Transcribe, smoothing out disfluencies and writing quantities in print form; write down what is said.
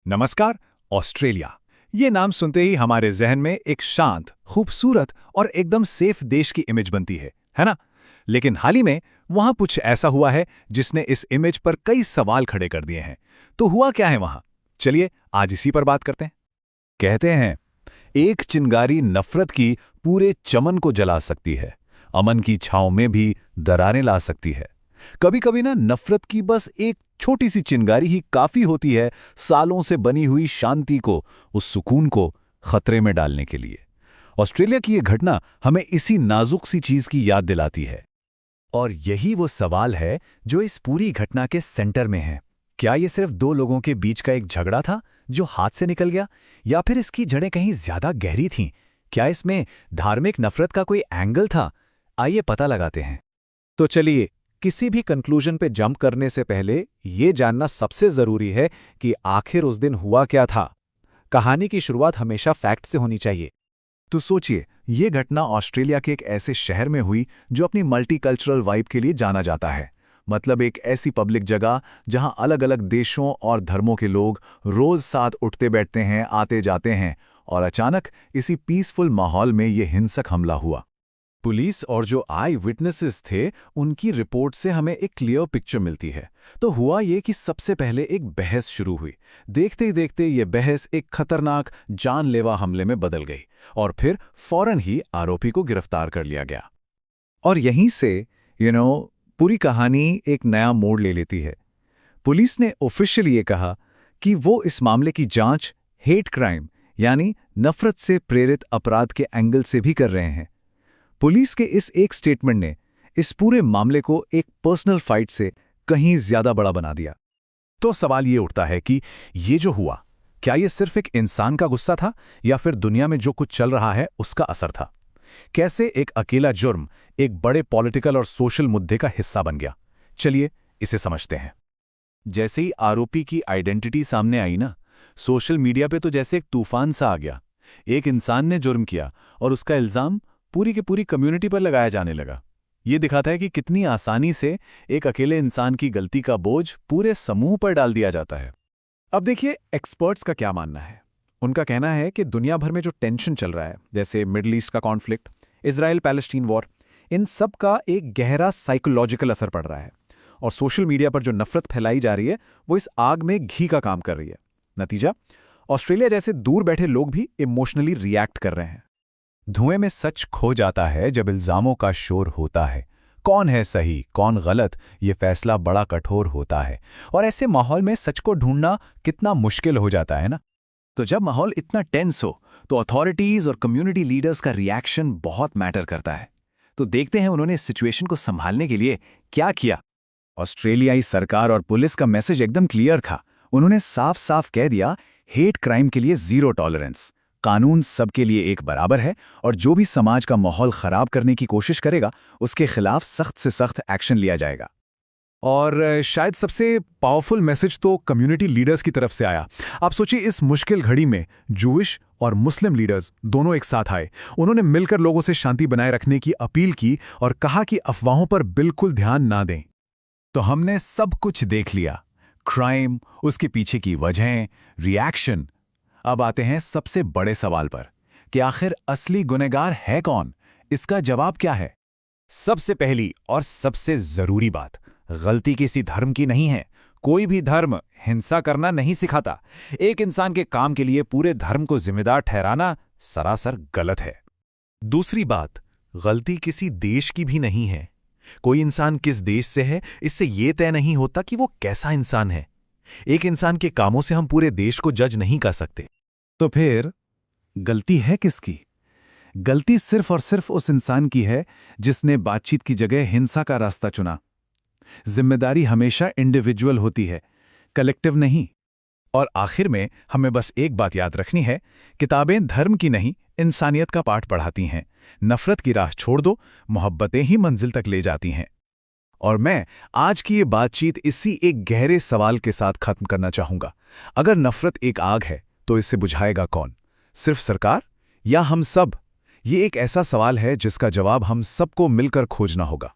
नमस्कार। ऑस्ट्रेलिया, ये नाम सुनते ही हमारे जहन में एक शांत, खूबसूरत और एकदम सेफ देश की इमेज बनती है ना? लेकिन हाल ही में वहां कुछ ऐसा हुआ है जिसने इस इमेज पर कई सवाल खड़े कर दिए हैं। तो हुआ क्या है वहां? चलिए आज इसी पर बात करते हैं। कहते हैं एक चिंगारी नफरत की पूरे चमन को जला सकती है, अमन की छांव में भी दरारें ला सकती है। कभी कभी ना नफरत की बस एक छोटी सी चिंगारी ही काफी होती है सालों से बनी हुई शांति को, उस सुकून को खतरे में डालने के लिए। ऑस्ट्रेलिया की ये घटना हमें इसी नाजुक सी चीज की याद दिलाती है। और यही वो सवाल है जो इस पूरी घटना के सेंटर में है। क्या ये सिर्फ दो लोगों के बीच का एक झगड़ा था जो हाथ से निकल गया, या फिर इसकी जड़ें कहीं ज्यादा गहरी थीं? क्या इसमें धार्मिक नफरत का कोई एंगल था? आइए पता लगाते हैं। तो चलिए, किसी भी कंक्लूजन पे जंप करने से पहले ये जानना सबसे जरूरी है कि आखिर उस दिन हुआ क्या था। कहानी की शुरुआत हमेशा फैक्ट से होनी चाहिए। तो सोचिए, ये घटना ऑस्ट्रेलिया के एक ऐसे शहर में हुई जो अपनी मल्टीकल्चरल वाइब के लिए जाना जाता है। मतलब एक ऐसी पब्लिक जगह जहां अलग अलग देशों और धर्मों के लोग रोज साथ उठते बैठते हैं, आते जाते हैं। और अचानक इसी पीसफुल माहौल में ये हिंसक हमला हुआ। पुलिस और जो आई विटनेसेस थे, उनकी रिपोर्ट से हमें एक क्लियर पिक्चर मिलती है। तो हुआ ये कि सबसे पहले एक बहस शुरू हुई। देखते ही देखते ये बहस एक खतरनाक जानलेवा हमले में बदल गई और फिर फौरन ही आरोपी को गिरफ्तार कर लिया गया। और यहीं से पूरी कहानी एक नया मोड़ ले लेती है। पुलिस ने ऑफिशियली ये कहा कि वो इस मामले की जांच हेट क्राइम यानी नफरत से प्रेरित अपराध के एंगल से भी कर रहे हैं। पुलिस के इस एक स्टेटमेंट ने इस पूरे मामले को एक पर्सनल फाइट से कहीं ज्यादा बड़ा बना दिया। तो सवाल ये उठता है कि ये जो हुआ, क्या ये सिर्फ एक इंसान का गुस्सा था या फिर दुनिया में जो कुछ चल रहा है उसका असर था? कैसे एक अकेला जुर्म एक बड़े पॉलिटिकल और सोशल मुद्दे का हिस्सा बन गया? चलिए इसे समझते हैं। जैसे ही आरोपी की आइडेंटिटी सामने आई ना, सोशल मीडिया पे तो जैसे एक तूफान सा आ गया। एक इंसान ने जुर्म किया और उसका इल्जाम पूरी की पूरी कम्युनिटी पर लगाया जाने लगा। ये दिखाता है कि कितनी आसानी से एक अकेले इंसान की गलती का बोझ पूरे समूह पर डाल दिया जाता है। अब देखिए, एक्सपर्ट्स का क्या मानना है। उनका कहना है कि दुनिया भर में जो टेंशन चल रहा है, जैसे मिडल ईस्ट का कॉन्फ्लिक्ट, इजराइल पैलेस्टीन वॉर, इन सब का एक गहरा साइकोलॉजिकल असर पड़ रहा है। और सोशल मीडिया पर जो नफरत फैलाई जा रही है, वो इस आग में घी का काम कर रही है। नतीजा, ऑस्ट्रेलिया जैसे दूर बैठे लोग भी इमोशनली रिएक्ट कर रहे हैं। धुएं में सच खो जाता है जब इल्जामों का शोर होता है। कौन है सही, कौन गलत, ये फैसला बड़ा कठोर होता है। और ऐसे माहौल में सच को ढूंढना कितना मुश्किल हो जाता है ना। तो जब माहौल इतना टेंस हो, तो अथॉरिटीज और कम्युनिटी लीडर्स का रिएक्शन बहुत मैटर करता है। तो देखते हैं उन्होंने इस सिचुएशन को संभालने के लिए क्या किया। ऑस्ट्रेलियाई सरकार और पुलिस का मैसेज एकदम क्लियर था। उन्होंने साफ साफ कह दिया, हेट क्राइम के लिए जीरो टॉलरेंस। कानून सबके लिए एक बराबर है और जो भी समाज का माहौल खराब करने की कोशिश करेगा, उसके खिलाफ सख्त से सख्त एक्शन लिया जाएगा। और शायद सबसे पावरफुल मैसेज तो कम्युनिटी लीडर्स की तरफ से आया। आप सोचिए, इस मुश्किल घड़ी में जूइश और मुस्लिम लीडर्स दोनों एक साथ आए। उन्होंने मिलकर लोगों से शांति बनाए रखने की अपील की और कहा कि अफवाहों पर बिल्कुल ध्यान ना दें। तो हमने सब कुछ देख लिया, क्राइम, उसके पीछे की वजहें, रिएक्शन। अब आते हैं सबसे बड़े सवाल पर कि आखिर असली गुनहगार है कौन? इसका जवाब क्या है? सबसे पहली और सबसे जरूरी बात, गलती किसी धर्म की नहीं है। कोई भी धर्म हिंसा करना नहीं सिखाता। एक इंसान के काम के लिए पूरे धर्म को जिम्मेदार ठहराना सरासर गलत है। दूसरी बात, गलती किसी देश की भी नहीं है। कोई इंसान किस देश से है, इससे यह तय नहीं होता कि वो कैसा इंसान है। एक इंसान के कामों से हम पूरे देश को जज नहीं कर सकते। तो फिर गलती है किसकी? गलती सिर्फ और सिर्फ उस इंसान की है जिसने बातचीत की जगह हिंसा का रास्ता चुना। जिम्मेदारी हमेशा इंडिविजुअल होती है, कलेक्टिव नहीं। और आखिर में हमें बस एक बात याद रखनी है, किताबें धर्म की नहीं, इंसानियत का पाठ पढ़ाती हैं। नफरत की राह छोड़ दो, मोहब्बतें ही मंजिल तक ले जाती हैं। और मैं आज की ये बातचीत इसी एक गहरे सवाल के साथ खत्म करना चाहूंगा। अगर नफरत एक आग है, तो इसे बुझाएगा कौन? सिर्फ सरकार या हम सब? ये एक ऐसा सवाल है जिसका जवाब हम सबको मिलकर खोजना होगा।